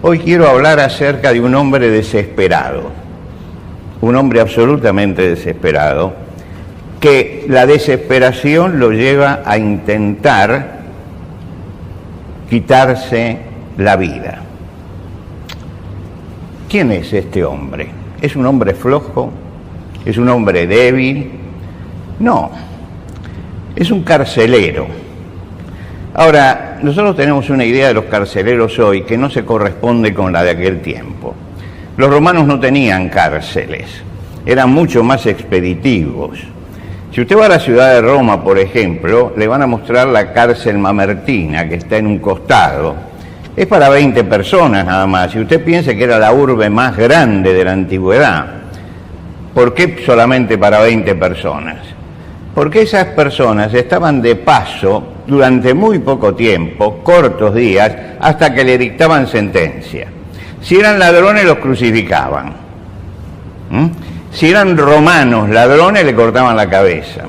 Hoy quiero hablar acerca de un hombre desesperado, un hombre absolutamente desesperado, que la desesperación lo lleva a intentar quitarse la vida. ¿Quién es este hombre? ¿Es un hombre flojo? ¿Es un hombre débil? No, es un carcelero. Ahora, nosotros tenemos una idea de los carceleros hoy que no se corresponde con la de aquel tiempo. Los romanos no tenían cárceles, eran mucho más expeditivos. Si usted va a la ciudad de Roma, por ejemplo, le van a mostrar la cárcel Mamertina, que está en un costado. Es para 20 personas nada más, y usted piensa que era la urbe más grande de la antigüedad. ¿Por qué solamente para 20 personas? Porque esas personas estaban de paso durante muy poco tiempo, cortos días, hasta que le dictaban sentencia. Si eran ladrones, los crucificaban. Si eran romanos ladrones, le cortaban la cabeza.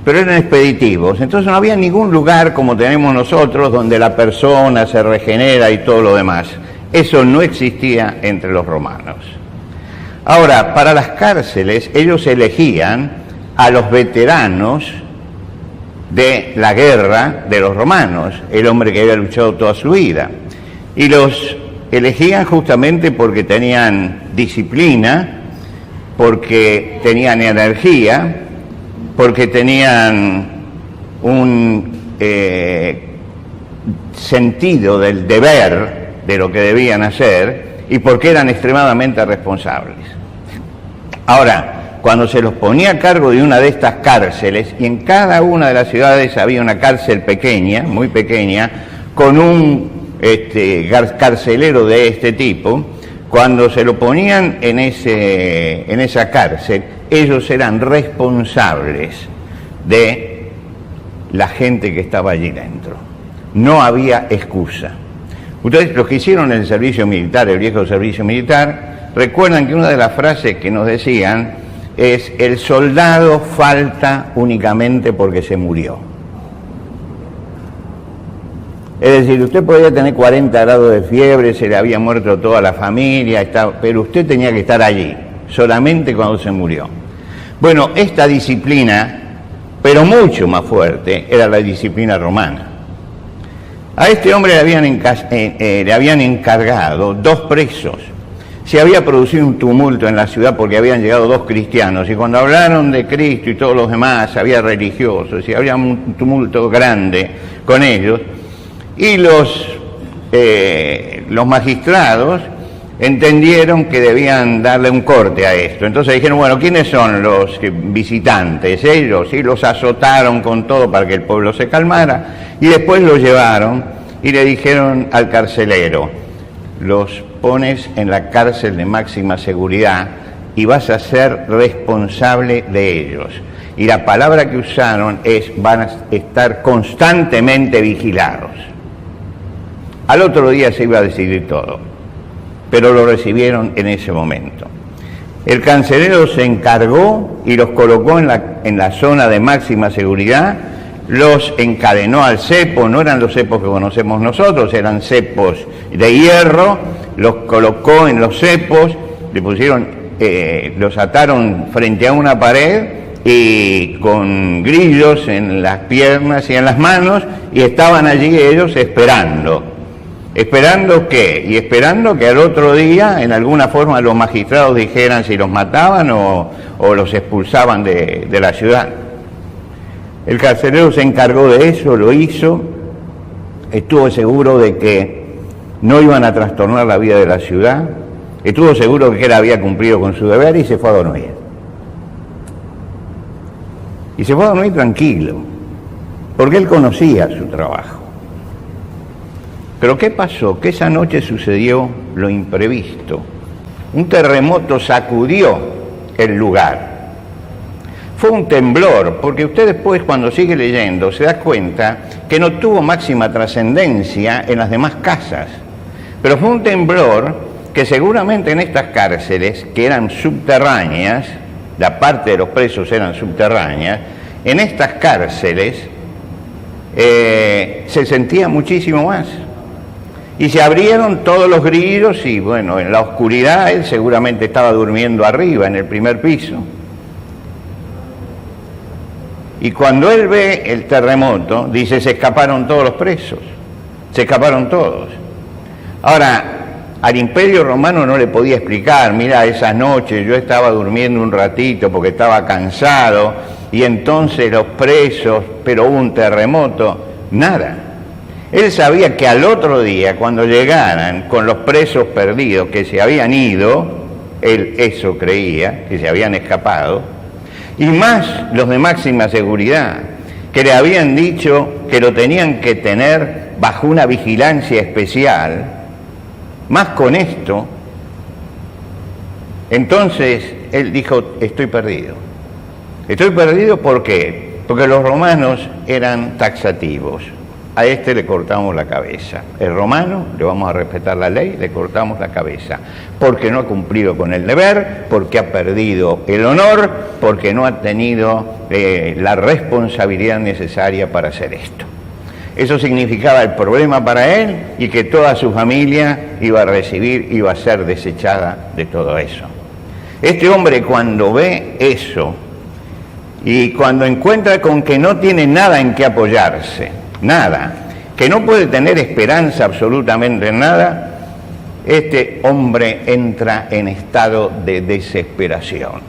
Pero eran expeditivos, entonces no había ningún lugar como tenemos nosotros donde la persona se regenera y todo lo demás. Eso no existía entre los romanos. Ahora, para las cárceles, ellos elegían a los veteranos de la guerra de los romanos, el hombre que había luchado toda su vida. Y los elegían justamente porque tenían disciplina, porque tenían energía, porque tenían un sentido del deber de lo que debían hacer y porque eran extremadamente responsables. Ahora, cuando se los ponía a cargo de una de estas cárceles, y en cada una de las ciudades había una cárcel pequeña, muy pequeña, con un carcelero de este tipo, cuando se lo ponían en esa cárcel, ellos eran responsables de la gente que estaba allí dentro. No había excusa. Ustedes, los que hicieron el servicio militar, el viejo servicio militar, recuerdan que una de las frases que nos decían es: el soldado falta únicamente porque se murió. Es decir, usted podía tener 40 grados de fiebre, se le había muerto toda la familia, pero usted tenía que estar allí, solamente cuando se murió. Bueno, esta disciplina, pero mucho más fuerte, era la disciplina romana. A este hombre le habían encargado 2 presos. Se había producido un tumulto en la ciudad porque habían llegado 2 cristianos, y cuando hablaron de Cristo y todos los demás, había religiosos, y había un tumulto grande con ellos, y los magistrados entendieron que debían darle un corte a esto. Entonces dijeron, bueno, ¿quiénes son los visitantes? Ellos, y los azotaron con todo para que el pueblo se calmara, y después los llevaron y le dijeron al carcelero: los pones en la cárcel de máxima seguridad y vas a ser responsable de ellos. Y la palabra que usaron es: van a estar constantemente vigilados. Al otro día se iba a decidir todo, pero lo recibieron en ese momento. El carcelero se encargó y los colocó en la zona de máxima seguridad, los encadenó al cepo. No eran los cepos que conocemos nosotros, eran cepos de hierro, los colocó en los cepos, le pusieron, los ataron frente a una pared y con grillos en las piernas y en las manos, y estaban allí ellos esperando. ¿Esperando qué? Y esperando que al otro día, en alguna forma, los magistrados dijeran si los mataban o los expulsaban de la ciudad. El carcelero se encargó de eso, lo hizo, estuvo seguro de que no iban a trastornar la vida de la ciudad, estuvo seguro de que él había cumplido con su deber y se fue a dormir. Y se fue a dormir tranquilo, porque él conocía su trabajo. Pero ¿qué pasó? Que esa noche sucedió lo imprevisto. Un terremoto sacudió el lugar. Fue un temblor, porque usted después, cuando sigue leyendo, se da cuenta que no tuvo máxima trascendencia en las demás casas. Pero fue un temblor que seguramente en estas cárceles, que eran subterráneas, la parte de los presos eran subterráneas, en estas cárceles se sentía muchísimo más. Y se abrieron todos los grillos y bueno, en la oscuridad él seguramente estaba durmiendo arriba, en el primer piso. Y cuando él ve el terremoto, dice, se escaparon todos los presos, se escaparon todos. Ahora, al Imperio Romano no le podía explicar, mira, esa noche yo estaba durmiendo un ratito porque estaba cansado, y entonces los presos, pero hubo un terremoto, nada. Él sabía que al otro día, cuando llegaran con los presos perdidos que se habían ido, él eso creía, que se habían escapado, y más los de máxima seguridad, que le habían dicho que lo tenían que tener bajo una vigilancia especial, más con esto, entonces él dijo, estoy perdido. Estoy perdido, ¿por qué? Porque los romanos eran taxativos. A este le cortamos la cabeza. El romano, le vamos a respetar la ley, le cortamos la cabeza. Porque no ha cumplido con el deber, porque ha perdido el honor, porque no ha tenido la responsabilidad necesaria para hacer esto. Eso significaba el problema para él y que toda su familia iba a ser desechada de todo eso. Este hombre, cuando ve eso y cuando encuentra con que no tiene nada en que apoyarse, nada, que no puede tener esperanza absolutamente en nada, este hombre entra en estado de desesperación,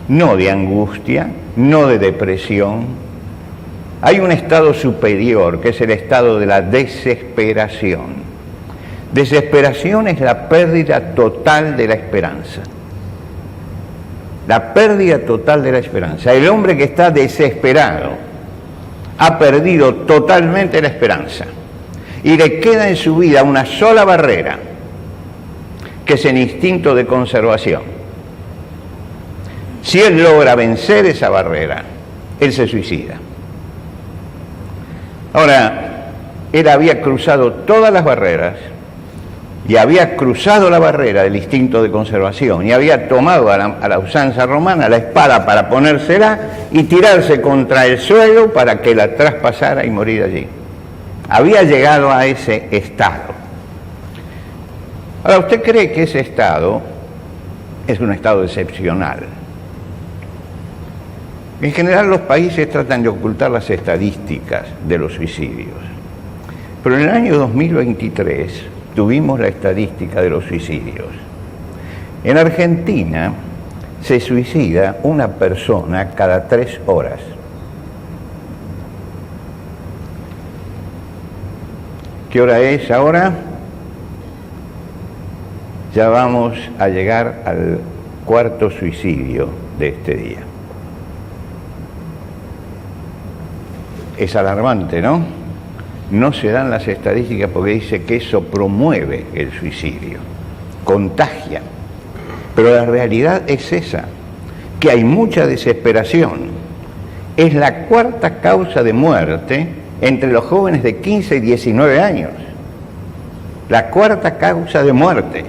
no de angustia, no de depresión. Hay un estado superior, que es el estado de la desesperación. Desesperación es la pérdida total de la esperanza. La pérdida total de la esperanza. El hombre que está desesperado ha perdido totalmente la esperanza y le queda en su vida una sola barrera, que es el instinto de conservación. Si él logra vencer esa barrera, él se suicida. Ahora, él había cruzado todas las barreras y había cruzado la barrera del instinto de conservación y había tomado a la usanza romana la espada para ponérsela y tirarse contra el suelo para que la traspasara y morir allí. Había llegado a ese estado. Ahora, ¿usted cree que ese estado es un estado excepcional? En general los países tratan de ocultar las estadísticas de los suicidios, pero en el año 2023 tuvimos la estadística de los suicidios. En Argentina se suicida una persona cada 3 horas. ¿Qué hora es ahora? Ya vamos a llegar al 4.º suicidio de este día. Es alarmante, ¿no? No se dan las estadísticas porque dice que eso promueve el suicidio, contagia. Pero la realidad es esa, que hay mucha desesperación. Es la 4ª causa de muerte entre los jóvenes de 15 y 19 años. La 4ª causa de muerte.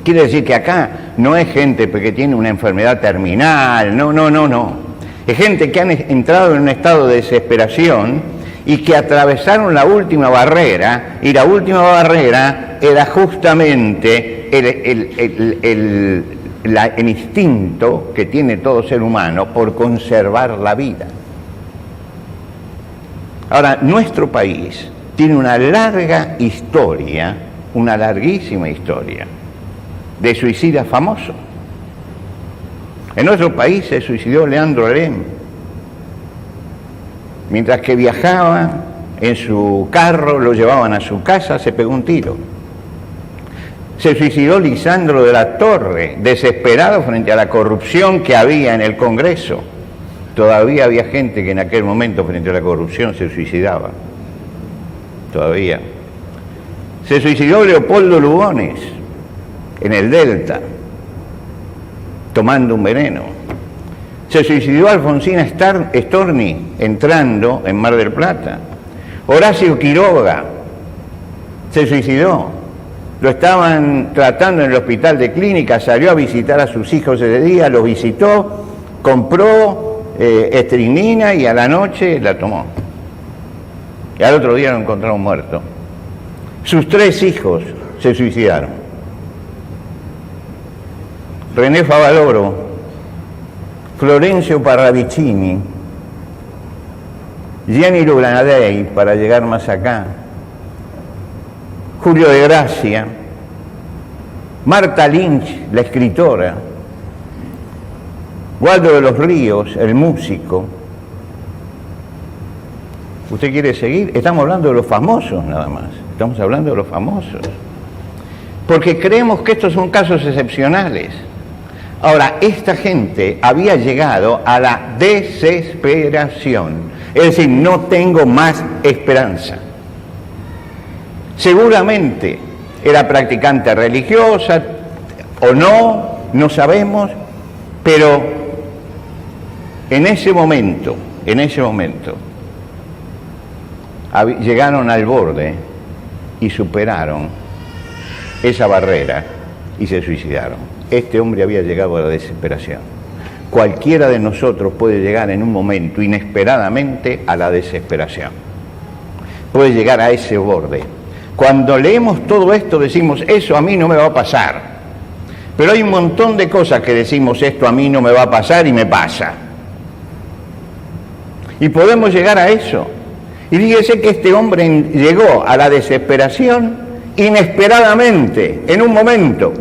Quiere decir que acá no es gente que tiene una enfermedad terminal, no. Es gente que han entrado en un estado de desesperación y que atravesaron la última barrera, y la última barrera era justamente el instinto que tiene todo ser humano por conservar la vida. Ahora, nuestro país tiene una larga historia, una larguísima historia de suicidas famosos. En nuestro país se suicidó Leandro Alem. Mientras que viajaba en su carro, lo llevaban a su casa, se pegó un tiro. Se suicidó Lisandro de la Torre, desesperado frente a la corrupción que había en el Congreso. Todavía había gente que en aquel momento frente a la corrupción se suicidaba. Todavía. Se suicidó Leopoldo Lugones en el Delta, tomando un veneno. Se suicidó Alfonsina Storni entrando en Mar del Plata. Horacio Quiroga se suicidó. Lo estaban tratando en el hospital de Clínica, salió a visitar a sus hijos ese día, los visitó, compró estrinina y a la noche la tomó. Y al otro día lo encontraron muerto. Sus 3 hijos se suicidaron. René Favaloro, Florencio Parravicini, Gianni Lugranadei, para llegar más acá, Julio de Gracia, Marta Lynch, la escritora, Waldo de los Ríos, el músico. ¿Usted quiere seguir? Estamos hablando de los famosos nada más. Estamos hablando de los famosos. Porque creemos que estos son casos excepcionales. Ahora, esta gente había llegado a la desesperación. Es decir, no tengo más esperanza. Seguramente era practicante religiosa o no sabemos, pero en ese momento, llegaron al borde y superaron esa barrera y se suicidaron. Este hombre había llegado a la desesperación. Cualquiera de nosotros puede llegar en un momento inesperadamente a la desesperación. Puede llegar a ese borde. Cuando leemos todo esto decimos, eso a mí no me va a pasar. Pero hay un montón de cosas que decimos, esto a mí no me va a pasar y me pasa. Y podemos llegar a eso. Y fíjese que este hombre llegó a la desesperación inesperadamente, en un momento.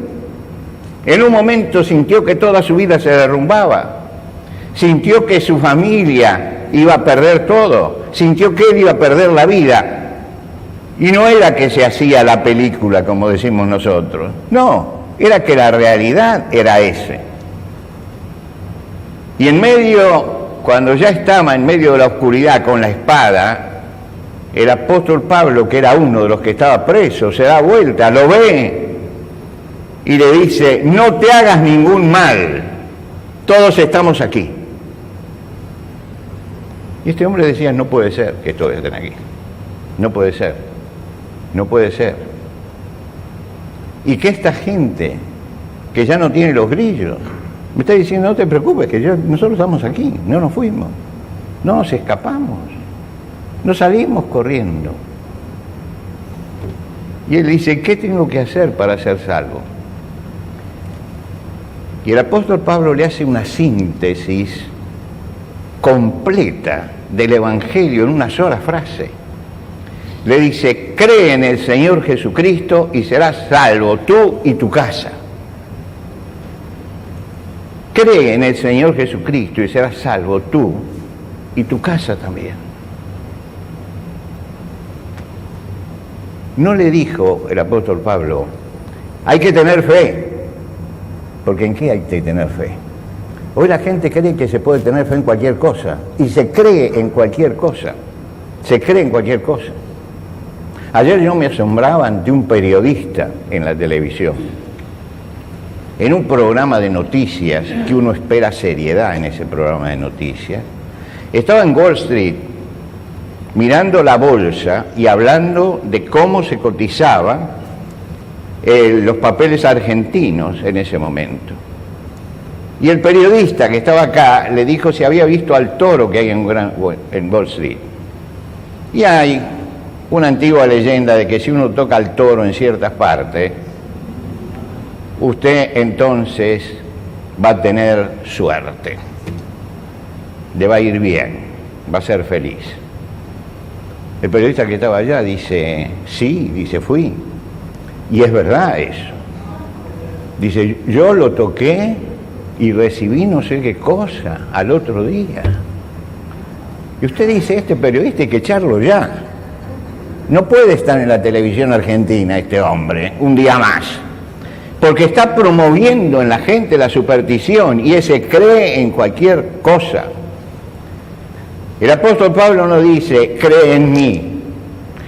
En un momento sintió que toda su vida se derrumbaba. Sintió que su familia iba a perder todo. Sintió que él iba a perder la vida. Y no era que se hacía la película, como decimos nosotros. No, era que la realidad era ese. Y en medio, cuando ya estaba en medio de la oscuridad con la espada, el apóstol Pablo, que era uno de los que estaba preso, se da vuelta, lo ve y le dice, no te hagas ningún mal, todos estamos aquí. Y este hombre decía, no puede ser que todos estén aquí, no puede ser, no puede ser. Y que esta gente, que ya no tiene los grillos, me está diciendo, no te preocupes, que nosotros estamos aquí, no nos fuimos, no nos escapamos, no salimos corriendo. Y él dice, ¿qué tengo que hacer para ser salvo? Y el apóstol Pablo le hace una síntesis completa del Evangelio en una sola frase. Le dice, cree en el Señor Jesucristo y serás salvo tú y tu casa. Cree en el Señor Jesucristo y serás salvo tú y tu casa también. No le dijo el apóstol Pablo, hay que tener fe. Porque ¿en qué hay que tener fe? Hoy la gente cree que se puede tener fe en cualquier cosa. Y se cree en cualquier cosa. Se cree en cualquier cosa. Ayer yo me asombraba ante un periodista en la televisión. En un programa de noticias, que uno espera seriedad en ese programa de noticias, estaba en Wall Street mirando la bolsa y hablando de cómo se cotizaban los papeles argentinos en ese momento. Y el periodista que estaba acá le dijo si había visto al toro que hay en Wall Street. Y hay una antigua leyenda de que si uno toca al toro en ciertas partes, usted entonces va a tener suerte, le va a ir bien, va a ser feliz. El periodista que estaba allá dice, sí, dice, fui. Y es verdad eso. Dice, yo lo toqué y recibí no sé qué cosa al otro día. Y usted dice, este periodista hay que echarlo ya. No puede estar en la televisión argentina este hombre un día más. Porque está promoviendo en la gente la superstición y ese cree en cualquier cosa. El apóstol Pablo no dice, cree en mí.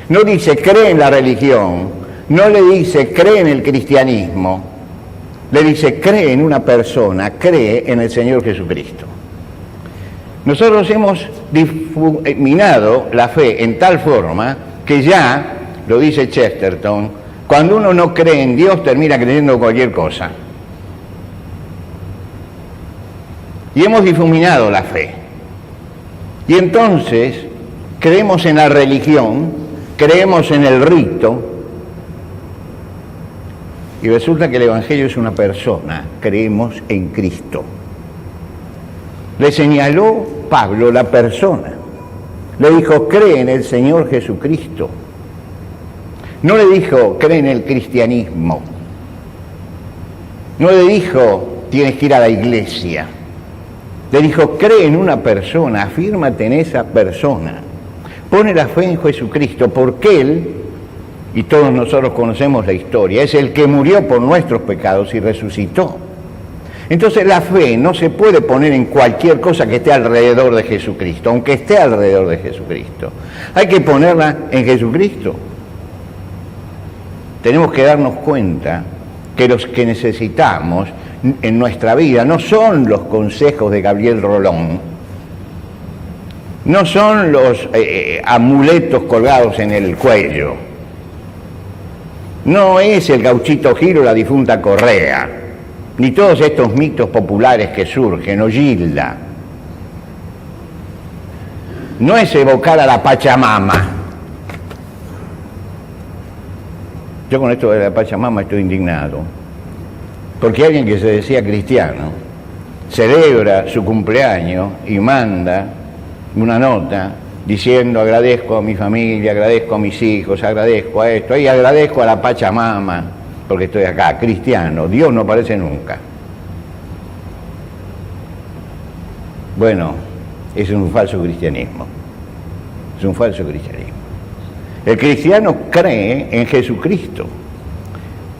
No dice, cree en la religión. No le dice, cree en el cristianismo, le dice, cree en una persona, cree en el Señor Jesucristo. Nosotros hemos difuminado la fe en tal forma que ya, lo dice Chesterton, cuando uno no cree en Dios termina creyendo cualquier cosa. Y hemos difuminado la fe. Y entonces creemos en la religión, creemos en el rito, Y resulta que el Evangelio es una persona, creemos en Cristo. Le señaló Pablo la persona. Le dijo, cree en el Señor Jesucristo. No le dijo, cree en el cristianismo. No le dijo, tienes que ir a la iglesia. Le dijo, cree en una persona, afírmate en esa persona. Pone la fe en Jesucristo, porque Él, y todos nosotros conocemos la historia, es el que murió por nuestros pecados y resucitó. Entonces la fe no se puede poner en cualquier cosa que esté alrededor de Jesucristo, aunque esté alrededor de Jesucristo. Hay que ponerla en Jesucristo. Tenemos que darnos cuenta que los que necesitamos en nuestra vida no son los consejos de Gabriel Rolón, no son los amuletos colgados en el cuello, no es el gauchito Giro o la difunta Correa, ni todos estos mitos populares que surgen, o Gilda. No es evocar a la Pachamama. Yo con esto de la Pachamama estoy indignado, porque alguien que se decía cristiano celebra su cumpleaños y manda una nota diciendo agradezco a mi familia, agradezco a mis hijos, agradezco a esto, y agradezco a la Pachamama, porque estoy acá, cristiano, Dios no aparece nunca. Bueno, eso es un falso cristianismo, es un falso cristianismo. El cristiano cree en Jesucristo.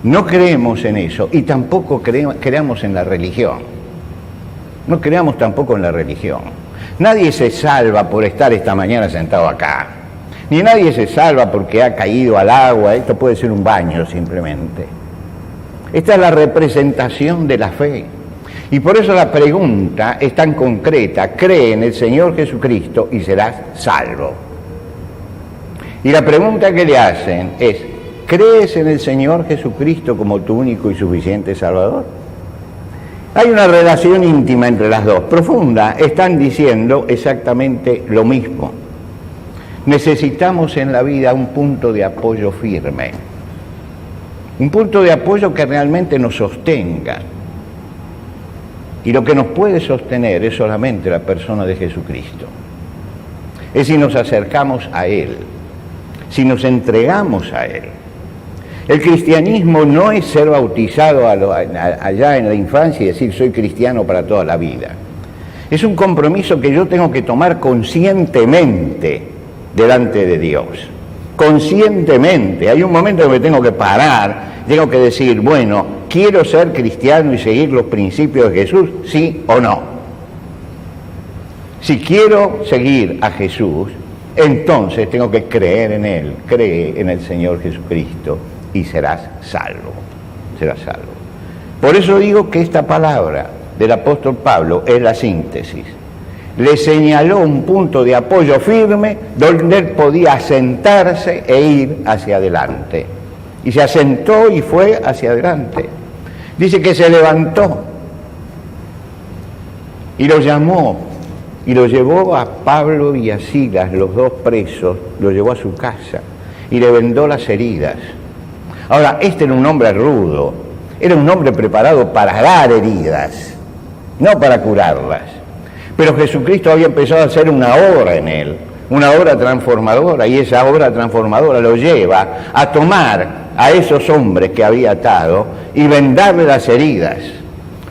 No creemos en eso y tampoco creamos en la religión. No creamos tampoco en la religión. Nadie se salva por estar esta mañana sentado acá. Ni nadie se salva porque ha caído al agua. Esto puede ser un baño simplemente. Esta es la representación de la fe. Y por eso la pregunta es tan concreta. Cree en el Señor Jesucristo y serás salvo. Y la pregunta que le hacen es, ¿crees en el Señor Jesucristo como tu único y suficiente Salvador? Hay una relación íntima entre las dos, profunda. Están diciendo exactamente lo mismo. Necesitamos en la vida un punto de apoyo firme. Un punto de apoyo que realmente nos sostenga. Y lo que nos puede sostener es solamente la persona de Jesucristo. Es si nos acercamos a Él, si nos entregamos a Él. El cristianismo no es ser bautizado allá en la infancia y decir soy cristiano para toda la vida. Es un compromiso que yo tengo que tomar conscientemente delante de Dios. Conscientemente. Hay un momento en que me tengo que parar, tengo que decir, bueno, ¿quiero ser cristiano y seguir los principios de Jesús? ¿Sí o no? Si quiero seguir a Jesús, entonces tengo que creer en Él, cree en el Señor Jesucristo y serás salvo, serás salvo. Por eso digo que esta palabra del apóstol Pablo es la síntesis. Le señaló un punto de apoyo firme donde él podía sentarse e ir hacia adelante. Y se asentó y fue hacia adelante. Dice que se levantó y lo llamó y lo llevó a Pablo y a Silas, los dos presos, lo llevó a su casa y le vendó las heridas. Ahora, este era un hombre rudo, era un hombre preparado para dar heridas, no para curarlas. Pero Jesucristo había empezado a hacer una obra en él, una obra transformadora, y esa obra transformadora lo lleva a tomar a esos hombres que había atado y vendarle las heridas,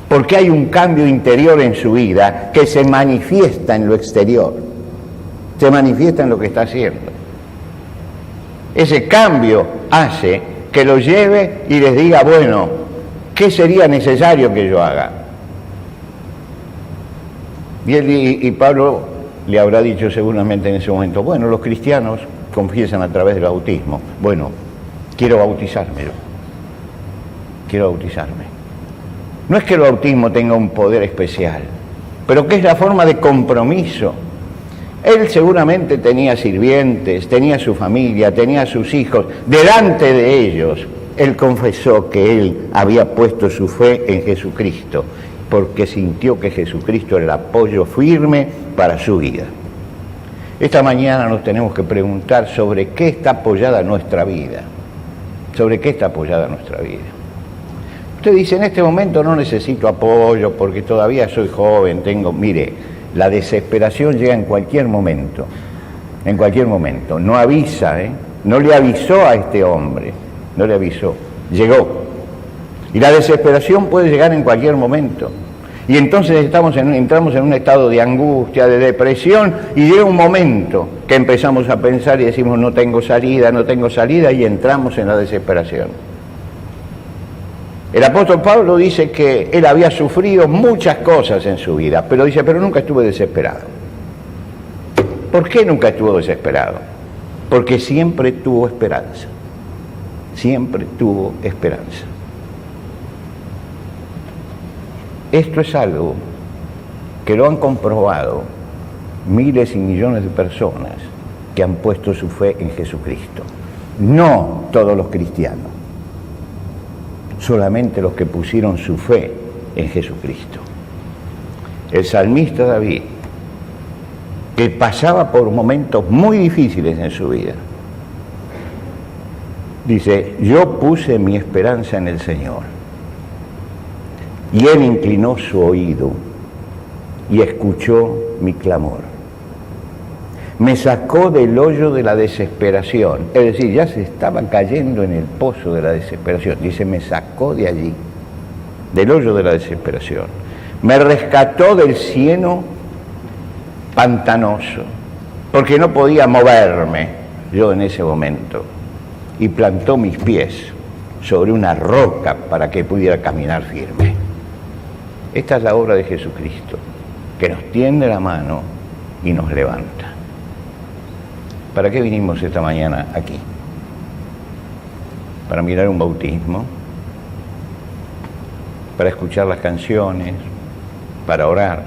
porque hay un cambio interior en su vida que se manifiesta en lo exterior, se manifiesta en lo que está haciendo. Ese cambio hace que lo lleve y les diga, bueno, ¿qué sería necesario que yo haga? Y Pablo le habrá dicho seguramente en ese momento, bueno, los cristianos confiesan a través del bautismo. Bueno, quiero bautizarme. No es que el bautismo tenga un poder especial, pero que es la forma de compromiso. Él seguramente tenía sirvientes, tenía su familia, tenía sus hijos. Delante de ellos, él confesó que él había puesto su fe en Jesucristo, porque sintió que Jesucristo era el apoyo firme para su vida. Esta mañana nos tenemos que preguntar sobre qué está apoyada nuestra vida. ¿Sobre qué está apoyada nuestra vida? Usted dice, en este momento no necesito apoyo porque todavía soy joven, mire, la desesperación llega en cualquier momento, no avisa, no le avisó a este hombre, no le avisó, llegó. Y la desesperación puede llegar en cualquier momento. Y entonces entramos en un estado de angustia, de depresión, y llega un momento que empezamos a pensar y decimos, no tengo salida, y entramos en la desesperación. El apóstol Pablo dice que él había sufrido muchas cosas en su vida, pero dice, pero nunca estuve desesperado. ¿Por qué nunca estuvo desesperado? Porque siempre tuvo esperanza. Siempre tuvo esperanza. Esto es algo que lo han comprobado miles y millones de personas que han puesto su fe en Jesucristo. No todos los cristianos, solamente los que pusieron su fe en Jesucristo. El salmista David, que pasaba por momentos muy difíciles en su vida, dice, yo puse mi esperanza en el Señor. Y Él inclinó su oído y escuchó mi clamor. Me sacó del hoyo de la desesperación. Es decir, ya se estaba cayendo en el pozo de la desesperación. Dice, me sacó de allí, del hoyo de la desesperación. Me rescató del cieno pantanoso, porque no podía moverme yo en ese momento. Y plantó mis pies sobre una roca para que pudiera caminar firme. Esta es la obra de Jesucristo, que nos tiende la mano y nos levanta. ¿Para qué vinimos esta mañana aquí? ¿Para mirar un bautismo? ¿Para escuchar las canciones? ¿Para orar?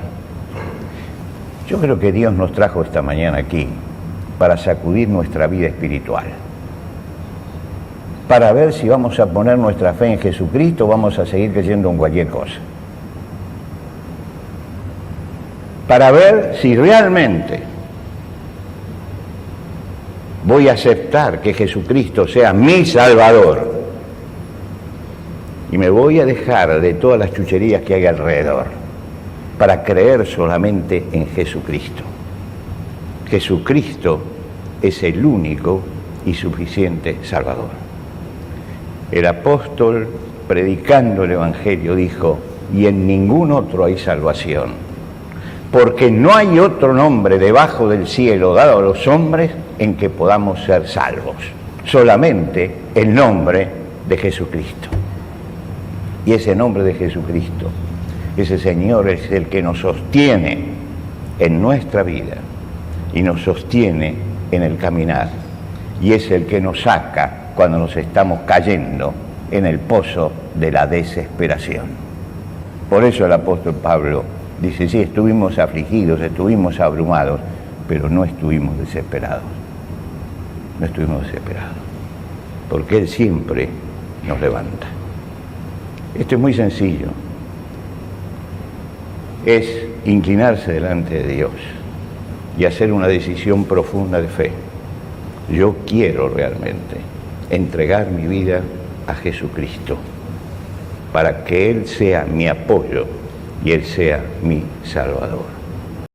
Yo creo que Dios nos trajo esta mañana aquí para sacudir nuestra vida espiritual, para ver si vamos a poner nuestra fe en Jesucristo o vamos a seguir creyendo en cualquier cosa. Para ver si realmente voy a aceptar que Jesucristo sea mi Salvador y me voy a dejar de todas las chucherías que hay alrededor para creer solamente en Jesucristo. Jesucristo es el único y suficiente Salvador. El apóstol, predicando el Evangelio, dijo, y en ningún otro hay salvación, porque no hay otro nombre debajo del cielo dado a los hombres en que podamos ser salvos, solamente el nombre de Jesucristo. Y ese nombre de Jesucristo, ese Señor es el que nos sostiene en nuestra vida y nos sostiene en el caminar, y es el que nos saca cuando nos estamos cayendo en el pozo de la desesperación. Por eso el apóstol Pablo dice, sí, estuvimos afligidos, estuvimos abrumados, pero no estuvimos desesperados. No estuvimos desesperados, porque Él siempre nos levanta. Esto es muy sencillo. Es inclinarse delante de Dios y hacer una decisión profunda de fe. Yo quiero realmente entregar mi vida a Jesucristo para que Él sea mi apoyo y Él sea mi Salvador.